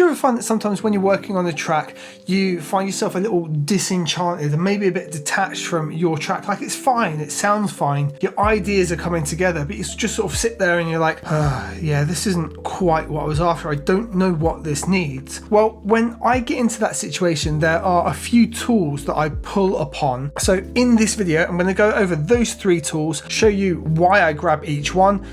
Do you ever find that sometimes when you're working on a track, you find yourself a little disenchanted and maybe a bit detached from your track? Like, it's fine, it sounds fine, your ideas are coming together, but you just sort of sit there and you're like, yeah, this isn't quite what I was after. I don't know what this needs. Well, when I get into that situation, there are a few tools that I pull upon. So in this video, I'm going to go over those 3 tools, show you why I grab each one,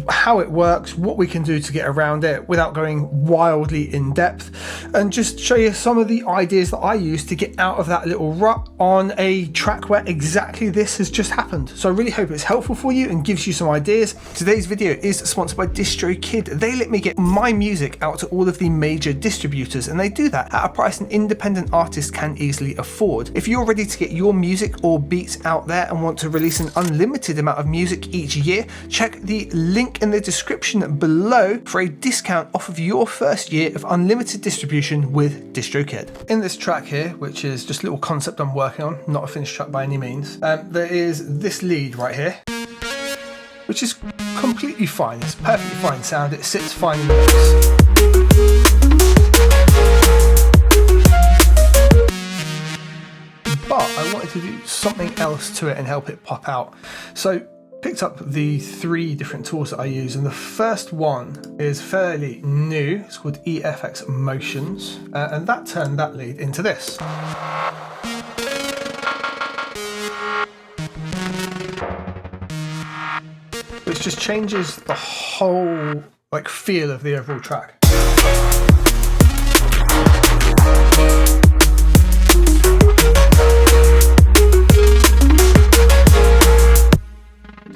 how it works, what we can do to get around it without going wildly in depth, and just show you some of the ideas that I use to get out of that little rut on a track where exactly this has just happened. So I really hope it's helpful for you and gives you some ideas. Today's video is sponsored by DistroKid. They let me get my music out to all of the major distributors, and they do that at a price an independent artist can easily afford. If you're ready to get your music or beats out there and want to release an unlimited amount of music each year, check the link in the description below for a discount off of your first year of unlimited distribution with DistroKid. In this track here, which is just a little concept I'm working on, not a finished track by any means, there is this lead right here, which is completely fine. It's perfectly fine sound, it sits fine in the mix. But I wanted to do something else to it and help it pop out. So picked up the 3 different tools that I use, and the first one is fairly new. It's called EFX Motions, and that turned that lead into this. Which just changes the whole feel of the overall track.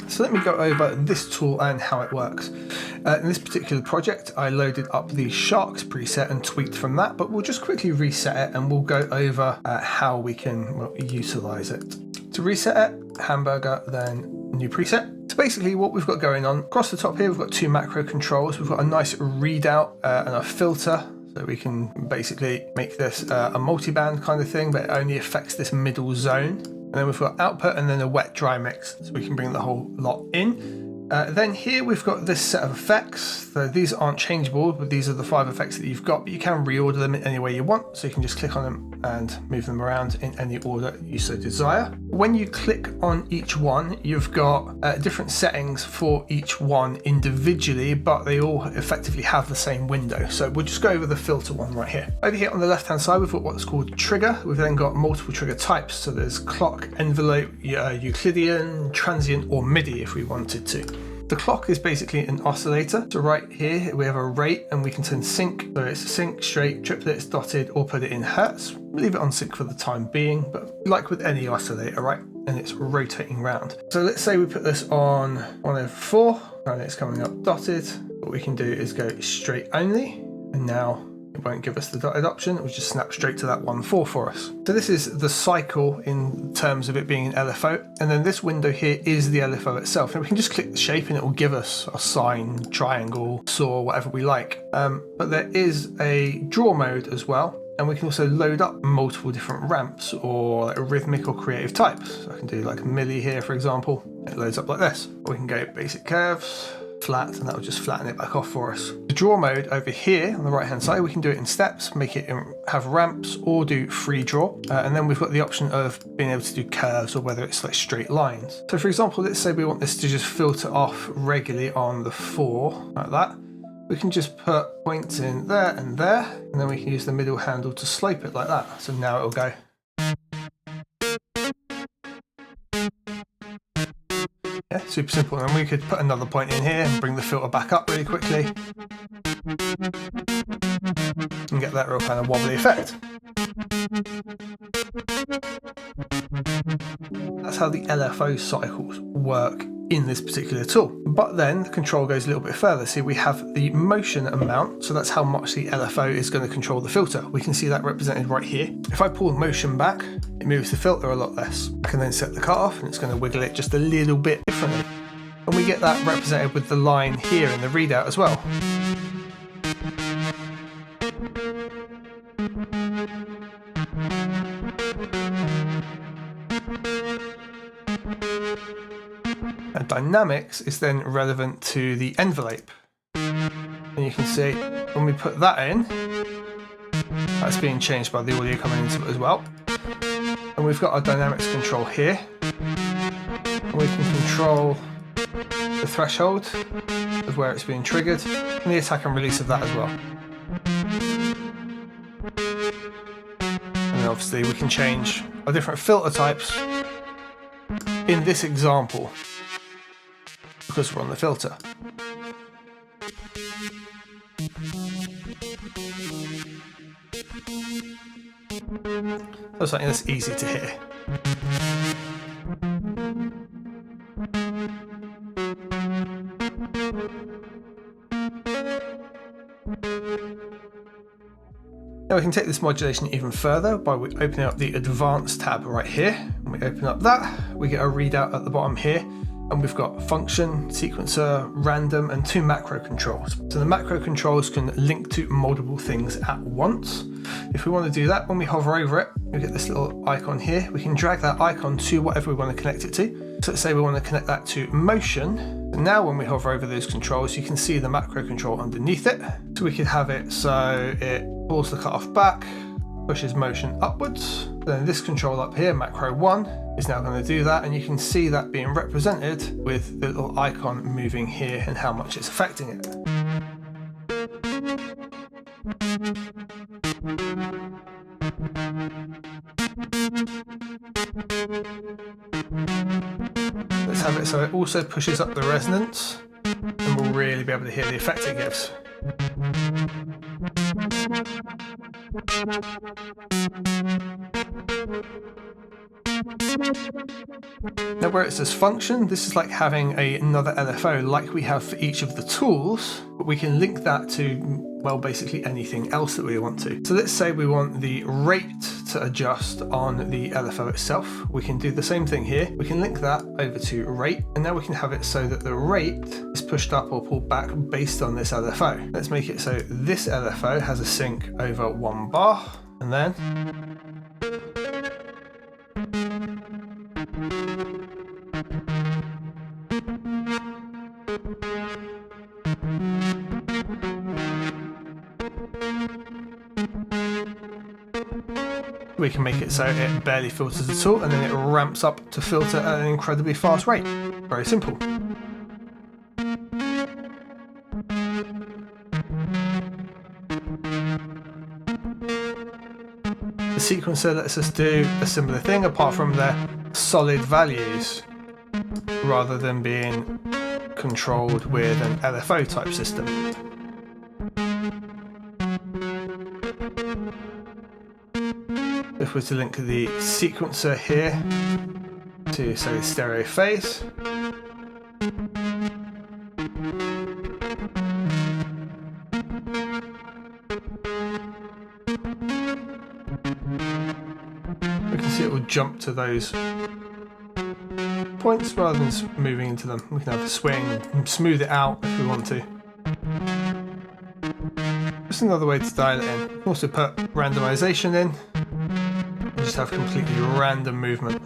So let me go over this tool and how it works. In this particular project, I loaded up the Sharks preset and tweaked from that, but we'll just quickly reset it and we'll go over how we can utilize it. To reset it, hamburger, then new preset. So basically what we've got going on, across the top here, we've got 2 macro controls. We've got a nice readout and a filter. So we can basically make this a multi-band kind of thing, but it only affects this middle zone. And then we've got output and then a wet dry mix, so we can bring the whole lot in. Then here we've got this set of effects. So these aren't changeable, but these are the 5 effects that you've got, but you can reorder them in any way you want. So you can just click on them and move them around in any order you so desire. When you click on each one, you've got different settings for each one individually, but they all effectively have the same window. So we'll just go over the filter one right here. Over here on the left-hand side, we've got what's called trigger. We've then got multiple trigger types. So there's clock, envelope, Euclidean, transient, or MIDI if we wanted to. The clock is basically an oscillator. So right here we have a rate and we can turn sync. So it's sync, straight, triplets, dotted, or put it in hertz. Leave it on sync for the time being, but like with any oscillator, right? And it's rotating round. So let's say we put this on 104 and it's coming up dotted. What we can do is go straight only, and now it won't give us the dotted option, it will just snap straight to that 1/4 for us. So this is the cycle in terms of it being an LFO, and then this window here is the LFO itself. And we can just click the shape and it will give us a sine, triangle, saw, whatever we like. But there is a draw mode as well, and we can also load up multiple different ramps or rhythmic or creative types. So I can do like a milli here, for example. It loads up like this. Or we can go basic curves, flat, and that will just flatten it back off for us. The draw mode over here on the right hand side, we can do it in steps, make it have ramps, or do free draw. And then we've got the option of being able to do curves, or whether it's like straight lines. So for example, let's say we want this to just filter off regularly on the 4, like that. We can just put points in there, and then we can use the middle handle to slope it like that. So now it'll go. Yeah, super simple. And we could put another point in here and bring the filter back up really quickly and get that real kind of wobbly effect. That's how the LFO cycles work in this particular tool. But then the control goes a little bit further. See, we have the motion amount, so that's how much the LFO is going to control the filter. We can see that represented right here. If I pull motion back, it moves the filter a lot less. I can then set the cut off and it's going to wiggle it just a little bit differently. And we get that represented with the line here in the readout as well. And dynamics is then relevant to the envelope. And you can see when we put that in, That's being changed by the audio coming into it as well. And we've got our dynamics control here. And we can control the threshold of where it's being triggered and the attack and release of that as well. And obviously we can change our different filter types in this example because we're on the filter. So something that's easy to hear. Now we can take this modulation even further by opening up the Advanced tab right here. When we open up that, we get a readout at the bottom here, and we've got function, sequencer, random, and 2 macro controls. So the macro controls can link to multiple things at once. If we want to do that, when we hover over it, we get this little icon here. We can drag that icon to whatever we want to connect it to. So let's say we want to connect that to motion. Now when we hover over those controls, you can see the macro control underneath it. So we could have it so it pulls the cutoff back, pushes motion upwards. Then this control up here, macro 1, is now going to do that, and you can see that being represented with the little icon moving here and how much it's affecting it. Let's have it so it also pushes up the resonance, and we'll really be able to hear the effect it gives. Now where it says function, this is like having another LFO like we have for each of the tools, but we can link that to, well, basically anything else that we want to. So let's say we want the rate to adjust on the LFO itself. We can do the same thing here. We can link that over to rate, and now we can have it so that the rate is pushed up or pulled back based on this LFO. Let's make it so this LFO has a sync over 1 bar, and then we can make it so it barely filters at all, and then it ramps up to filter at an incredibly fast rate. Very simple. The sequencer lets us do a similar thing, apart from their solid values, rather than being controlled with an LFO type system. If we're to link the sequencer here to, say, stereo phase, we can see it will jump to those points rather than moving into them. We can have a swing and smooth it out if we want to. Just another way to dial it in. We can also put randomization in. Just have completely random movement.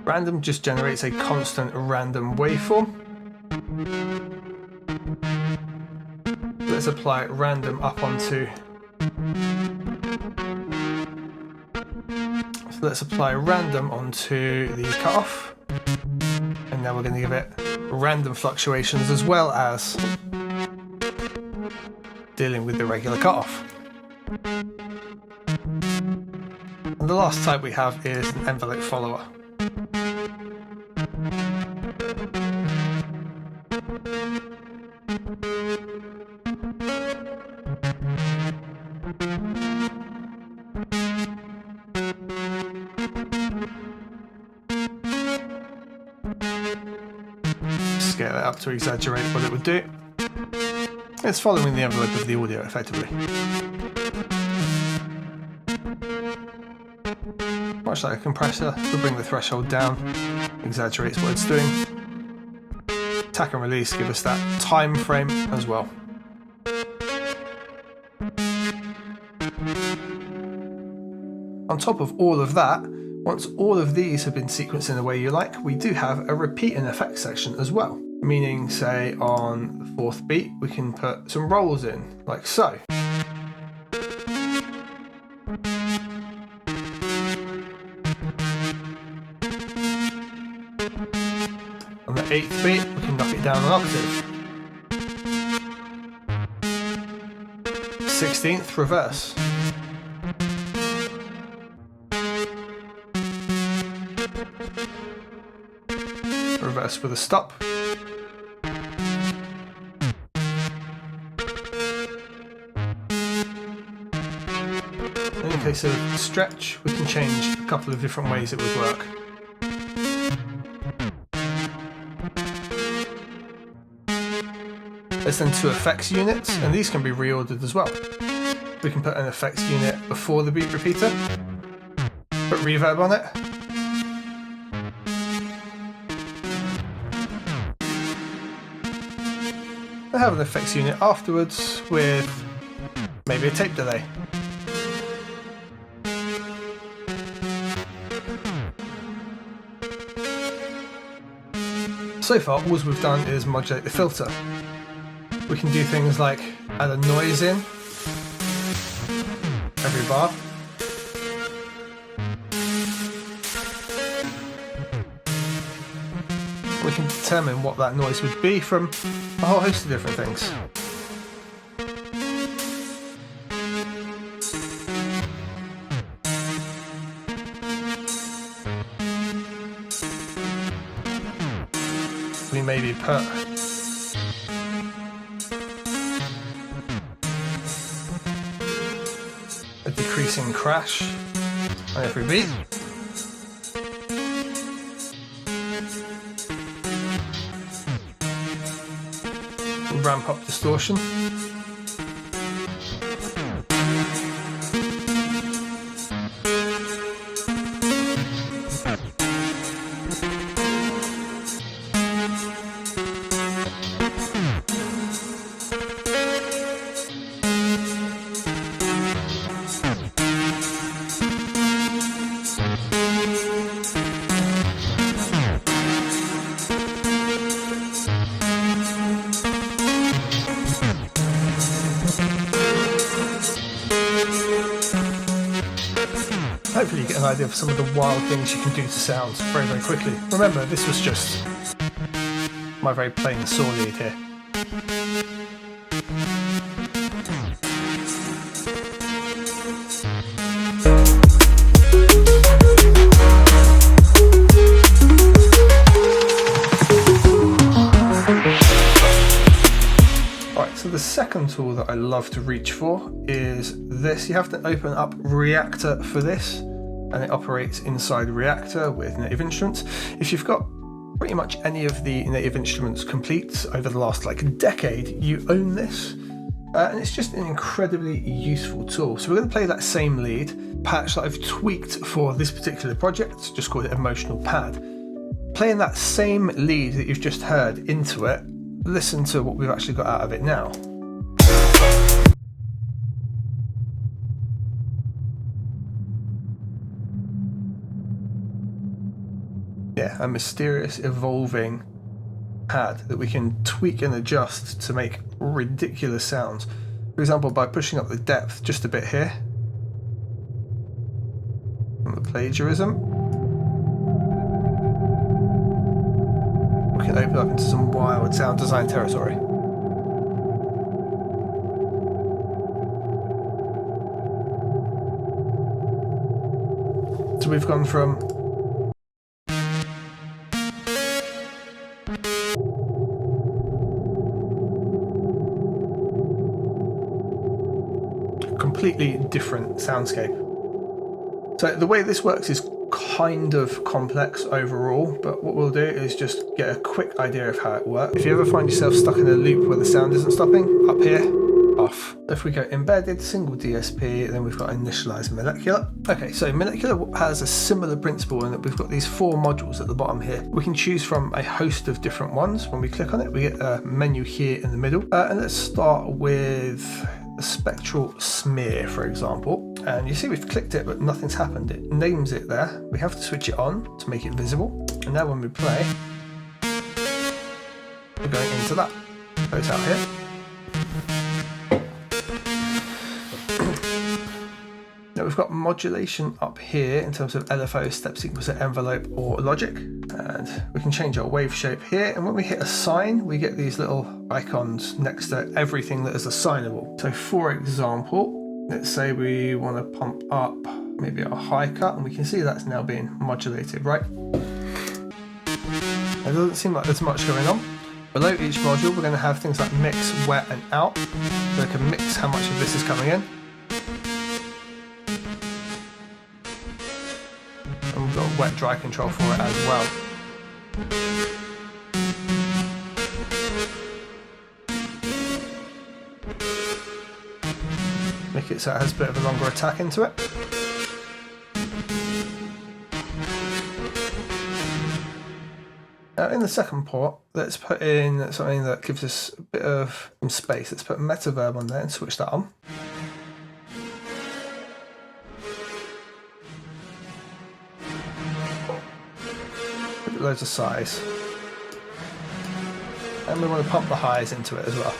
Random just generates a constant random waveform. Let's apply random up onto. So let's apply random onto the cutoff, and now we're going to give it random fluctuations as well as dealing with the regular cutoff. And the last type we have is an envelope follower. Scale it up to exaggerate what it would do. It's following the envelope of the audio effectively. Much like a compressor, we bring the threshold down, exaggerates what it's doing. Attack and release give us that time frame as well. On top of all of that, Once all of these have been sequenced in the way you like, we do have a repeat and effects section as well. Meaning, say on the 4th beat, we can put some rolls in, like so. On the 8th beat, we can knock it down an octave. 16th, reverse. Reverse with a stop. In the case of stretch, we can change a couple of different ways it would work. There's then 2 effects units, and these can be reordered as well. We can put an effects unit before the beat repeater, put reverb on it, and have an effects unit afterwards with maybe a tape delay. So far, all we've done is modulate the filter. We can do things like add a noise in every bar. We can determine what that noise would be from a whole host of different things. We maybe put a decreasing crash on every beat. We'll ramp up distortion. Hopefully you get an idea of some of the wild things you can do to sounds very, very quickly. Remember, this was just my very plain saw lead here. So the second tool that I love to reach for is this. You have to open up Reactor for this, and it operates inside Reactor with Native Instruments. If you've got pretty much any of the Native Instruments complete over the last decade, you own this. And it's just an incredibly useful tool. So we're going to play that same lead patch that I've tweaked for this particular project, just called it Emotional Pad. Playing that same lead that you've just heard into it, listen to what we've actually got out of it now. Yeah, a mysterious evolving pad that we can tweak and adjust to make ridiculous sounds. For example, by pushing up the depth just a bit here, and the plagiarism, we can open up into some wild sound design territory. So we've gone from a completely different soundscape. So the way this works is kind of complex overall, but what we'll do is just get a quick idea of how it works. If you ever find yourself stuck in a loop where the sound isn't stopping, up here, off. If we go embedded, single DSP, then we've got initialize molecular. Okay, so molecular has a similar principle in that we've got these 4 modules at the bottom here. We can choose from a host of different ones. When we click on it, we get a menu here in the middle. And let's start with a spectral smear, for example. And you see we've clicked it, but nothing's happened. It names it there. We have to switch it on to make it visible. And now when we play, we're going into that. Goes out here. Now we've got modulation up here in terms of LFO, step sequencer, envelope, or logic. And we can change our wave shape here. And when we hit assign, we get these little icons next to everything that is assignable. So for example, let's say we want to pump up maybe our high cut, and we can see that's now being modulated, right? It doesn't seem like there's much going on. Below each module, we're going to have things like mix, wet, and out. So we can mix how much of this is coming in. And we've got wet dry control for it as well. Make it so it has a bit of a longer attack into it. Now in the second port, let's put in something that gives us a bit of some space. Let's put metaverb on there and switch that on. Loads of size, and we want to pump the highs into it as well.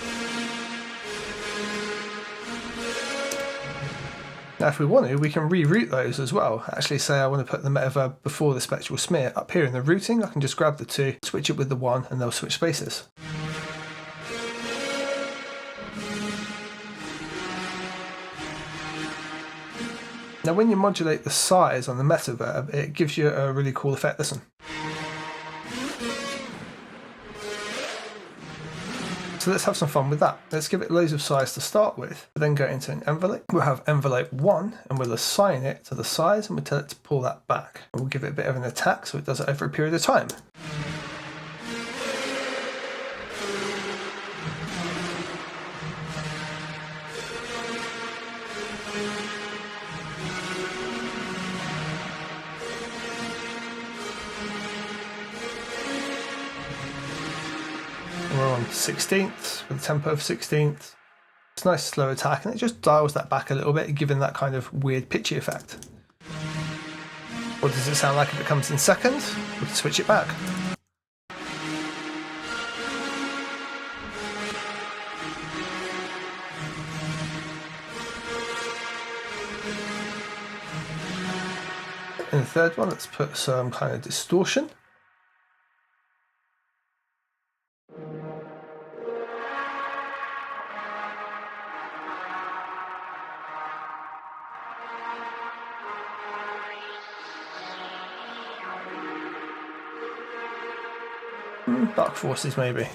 Now if we want to, we can reroute those as well. Actually say I want to put the metaverb before the spectral smear. Up here in the routing, I can just grab the two, switch it with the one, and they'll switch spaces. Now when you modulate the size on the metaverb, it gives you a really cool effect. Listen. So let's have some fun with that. Let's give it loads of size to start with, then go into an envelope. We'll have envelope 1 and we'll assign it to the size and we'll tell it to pull that back. We'll give it a bit of an attack so it does it over a period of time. We're on 16th with a tempo of 16th. It's a nice slow attack and it just dials that back a little bit, giving that kind of weird pitchy effect. What does it sound like if it comes in second? We can switch it back. In the third one, let's put some kind of distortion. Dark forces maybe.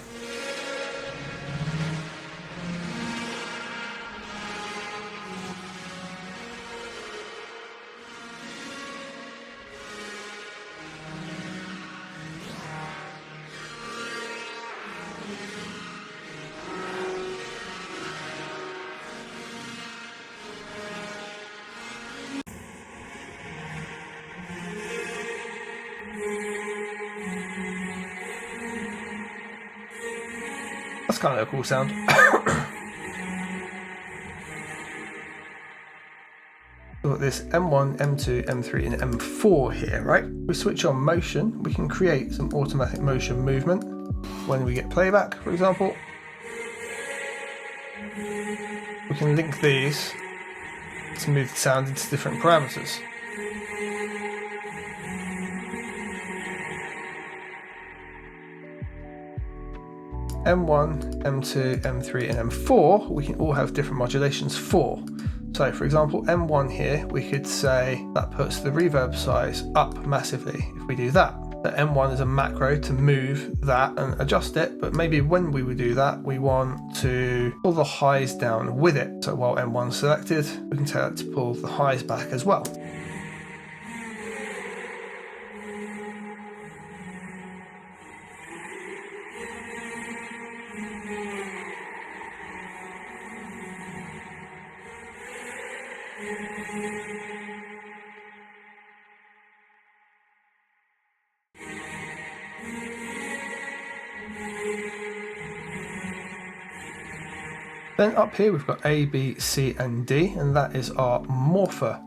That's kind of a cool sound. We've got this M1, M2, M3 and M4 here, right? We switch on motion, we can create some automatic motion movement when we get playback, for example. We can link these to move the sound into different parameters. M1, M2, M3 and M4 we can all have different modulations for. So for example M1 here we could say that puts the reverb size up massively if we do that. The M1 is a macro to move that and adjust it, but maybe when we would do that we want to pull the highs down with it. So while M1 is selected we can tell it to pull the highs back as well. Then up here we've got A, B, C and D, and that is our morpher.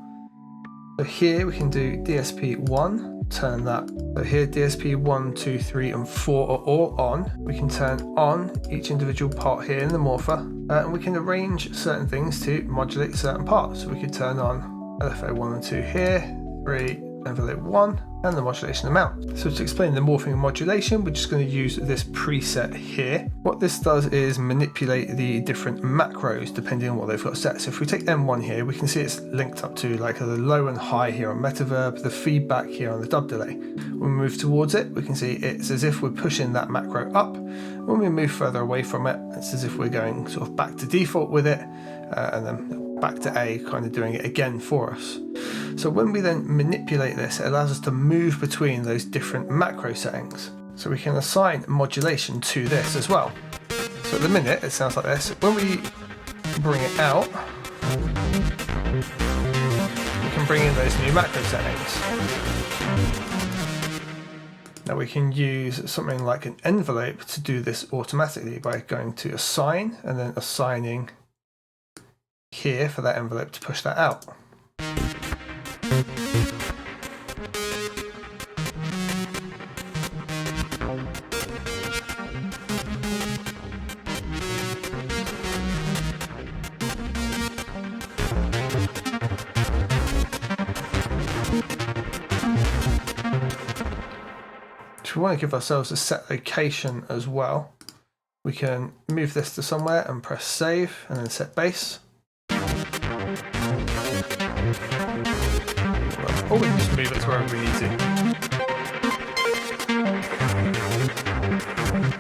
So here we can do DSP1, turn that. So here DSP 1, 2, 3 and 4 are all on. We can turn on each individual part here in the morpher, and we can arrange certain things to modulate certain parts. So we could turn on LFO 1 and 2 here, 3, envelope 1, and the modulation amount. So to explain the morphing and modulation, we're just going to use this preset here. What this does is manipulate the different macros depending on what they've got set. So if we take M1 here, we can see it's linked up to like the low and high here on metaverb, the feedback here on the dub delay. When we move towards it, we can see it's as if we're pushing that macro up. When we move further away from it, it's as if we're going sort of back to default with it, and then back to A, kind of doing it again for us. So when we then manipulate this, it allows us to move between those different macro settings. So we can assign modulation to this as well. So at the minute, it sounds like this. When we bring it out, we can bring in those new macro settings. Now we can use something like an envelope to do this automatically by going to assign and then assigning here for that envelope to push that out. If we want to give ourselves a set location as well, we can move this to somewhere and press save and then set base. Or we can just move it to wherever we need to.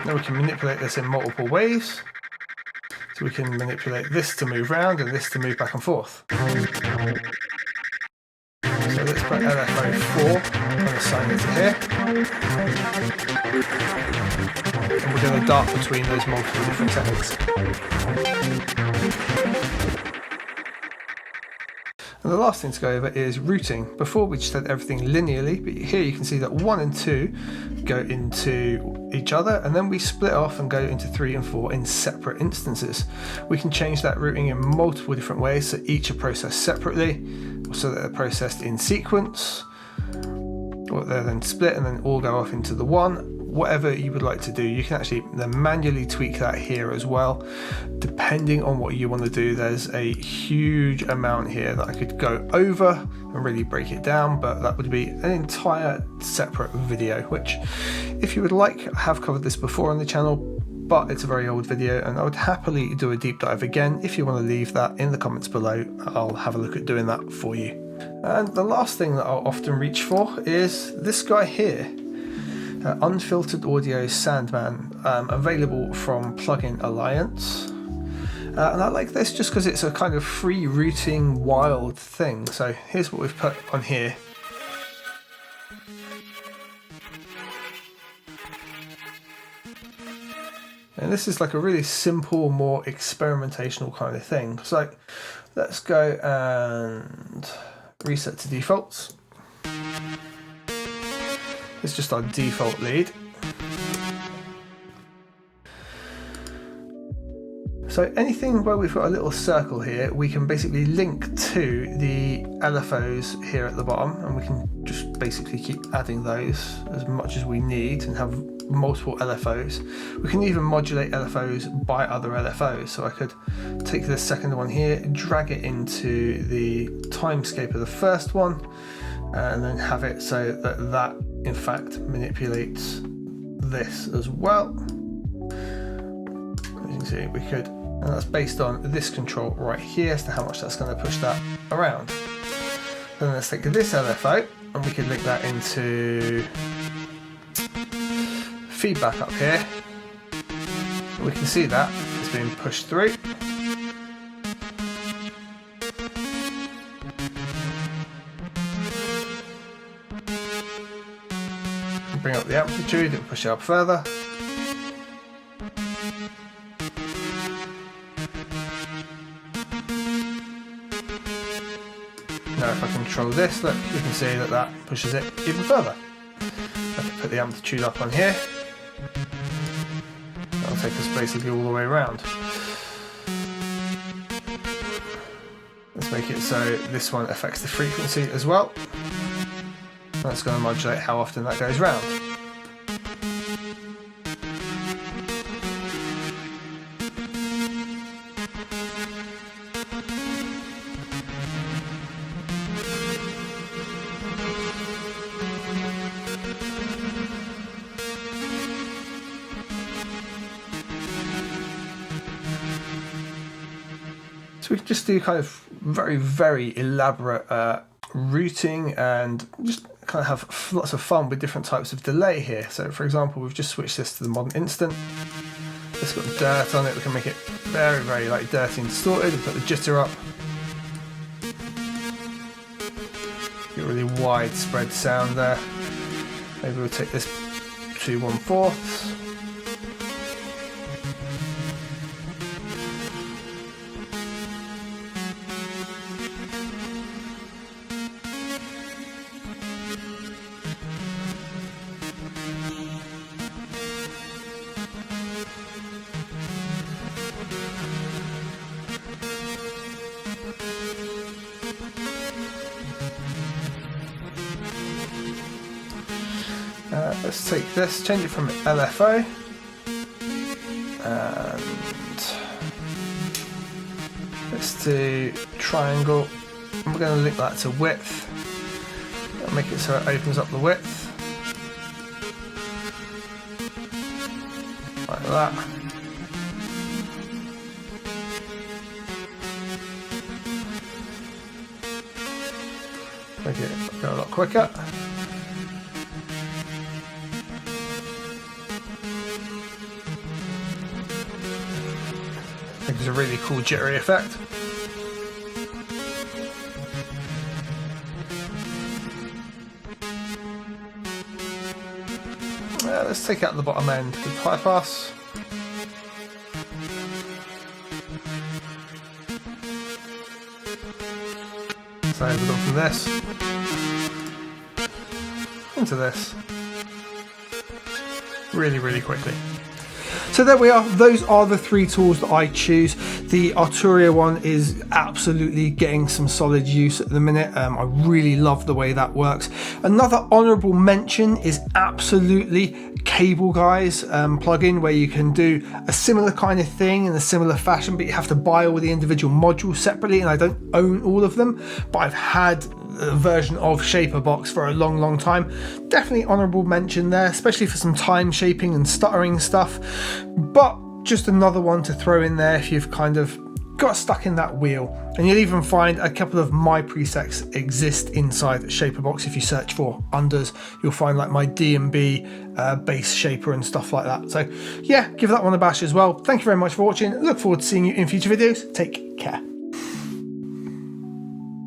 Now we can manipulate this in multiple ways. So we can manipulate this to move around and this to move back and forth. So let's put LFO4 and assign it to here. And we're going to dart between those multiple different settings. And the last thing to go over is routing. Before we just had everything linearly, but here you can see that 1 and 2 go into each other, and then we split off and go into 3 and 4 in separate instances. We can change that routing in multiple different ways, so each are processed separately, so that they're processed in sequence, or they're then split and then all go off into the one. Whatever you would like to do, you can actually then manually tweak that here as well, depending on what you want to do. There's a huge amount here that I could go over and really break it down, but that would be an entire separate video, which if you would like, I have covered this before on the channel, but it's a very old video and I would happily do a deep dive again. If you want to leave that in the comments below, I'll have a look at doing that for you. And the last thing that I'll often reach for is this guy here. Unfiltered Audio Sandman, available from Plugin Alliance. And I like this just because it's a kind of free routing wild thing. So here's what we've put on here. And this is like a really simple, more experimentational kind of thing. So let's go and reset to defaults. It's just our default lead. So anything where we've got a little circle here, we can basically link to the LFOs here at the bottom, and we can just basically keep adding those as much as we need and have multiple LFOs. We can even modulate LFOs by other LFOs. So I could take this second one here, drag it into the timescape of the first one, and then have it so that that in fact manipulates this as well. As you can see, we could, and that's based on this control right here as to how much that's going to push that around. Then let's take this LFO and we can link that into feedback up here. We can see that it's being pushed through. Bring up the amplitude and push it up further. Now if I control this, look, you can see that that pushes it even further. I can put the amplitude up on here. That'll take us basically all the way around. Let's make it so this one affects the frequency as well. That's going to modulate how often that goes round. So we can just do kind of very elaborate routing and just kind of have lots of fun with different types of delay here. So for example, we've just switched this to the modern instant. It's got dirt on it. We can make it very like dirty and distorted and put the jitter up. Get a really widespread sound there. Maybe we'll take this to 1/4. Let's take this, change it from LFO, and let's do triangle, and we're going to link that to width, and make it so it opens up the width, like that. Make it go a lot quicker. I think it's a really cool jittery effect. Let's take out the bottom end with high pass. So we've gone from this into this really quickly. So there we are, those are the 3 tools that I choose. The auditory one is absolutely getting some solid use at the minute. I really love the way that works. Another honourable mention is absolutely Cable Guys plugin, where you can do a similar kind of thing in a similar fashion, but you have to buy all the individual modules separately, and I don't own all of them, but I've had a version of Shaperbox for a long time. Definitely honourable mention there, especially for some time shaping and stuttering stuff, but just another one to throw in there if you've kind of got stuck in that wheel. And you'll even find a couple of my presets exist inside Shaperbox. If you search for unders, you'll find like my D&B bass shaper and stuff like that. So yeah, give that one a bash as well. Thank you very much for watching. Look forward to seeing you in future videos. Take care.